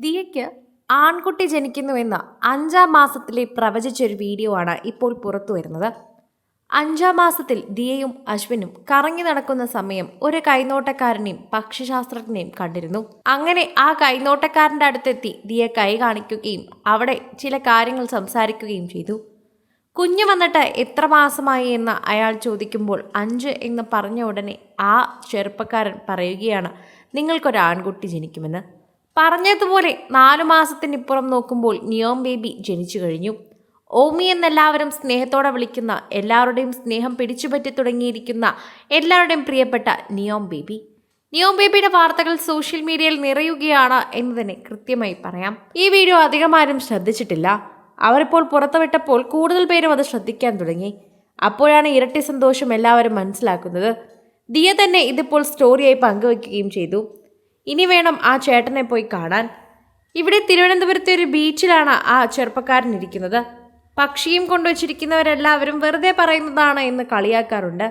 ദിയയ്ക്ക് ആൺകുട്ടി ജനിക്കുന്നുവെന്ന് 5-ാം മാസത്തിലെ പ്രവചിച്ചൊരു വീഡിയോ ആണ് ഇപ്പോൾ പുറത്തു വരുന്നത്. 5-ാം മാസത്തിൽ ദിയയും അശ്വിനും കറങ്ങി നടക്കുന്ന സമയം ഒരു കൈനോട്ടക്കാരനെയും പക്ഷിശാസ്ത്രജ്ഞനെയും കണ്ടിരുന്നു. അങ്ങനെ ആ കൈനോട്ടക്കാരൻ്റെ അടുത്തെത്തി ദിയ കൈ കാണിക്കുകയും അവിടെ ചില കാര്യങ്ങൾ സംസാരിക്കുകയും ചെയ്തു. കുഞ്ഞ് വന്നിട്ട് എത്ര മാസമായി എന്ന് അയാൾ ചോദിക്കുമ്പോൾ 5 എന്ന് പറഞ്ഞ ഉടനെ ആ ചെറുപ്പക്കാരൻ പറയുകയാണ്, നിങ്ങൾക്കൊരു ആൺകുട്ടി ജനിക്കുമെന്ന്. പറഞ്ഞതുപോലെ 4 മാസത്തിനിപ്പുറം നോക്കുമ്പോൾ നിയോം ബേബി ജനിച്ചു കഴിഞ്ഞു. ഓമി എന്നെല്ലാവരും സ്നേഹത്തോടെ വിളിക്കുന്ന, എല്ലാവരുടെയും സ്നേഹം പിടിച്ചുപറ്റി തുടങ്ങിയിരിക്കുന്ന, എല്ലാവരുടെയും പ്രിയപ്പെട്ട നിയോം ബേബി. നിയോം ബേബിയുടെ വാർത്തകൾ സോഷ്യൽ മീഡിയയിൽ നിറയുകയാണ് എന്ന് തന്നെ കൃത്യമായി പറയാം. ഈ വീഡിയോ അധികം ആരും ശ്രദ്ധിച്ചിട്ടില്ല. അവരിപ്പോൾ പുറത്തുവിട്ടപ്പോൾ കൂടുതൽ പേരും അത് ശ്രദ്ധിക്കാൻ തുടങ്ങി. അപ്പോഴാണ് ഇരട്ടി സന്തോഷം എല്ലാവരും മനസ്സിലാക്കുന്നത്. ദിയ തന്നെ ഇതിപ്പോൾ സ്റ്റോറിയായി പങ്കുവയ്ക്കുകയും ചെയ്തു. ഇനി വേണം ആ ചേട്ടനെ പോയി കാണാൻ. ഇവിടെ തിരുവനന്തപുരത്തെ ഒരു ബീച്ചിലാണ് ആ ചെറുപ്പക്കാരൻ ഇരിക്കുന്നത്. പക്ഷിയും കൊണ്ടുവച്ചിരിക്കുന്നവരെല്ലാവരും വെറുതെ പറയുന്നതാണ് എന്ന് കളിയാക്കാറുണ്ട്.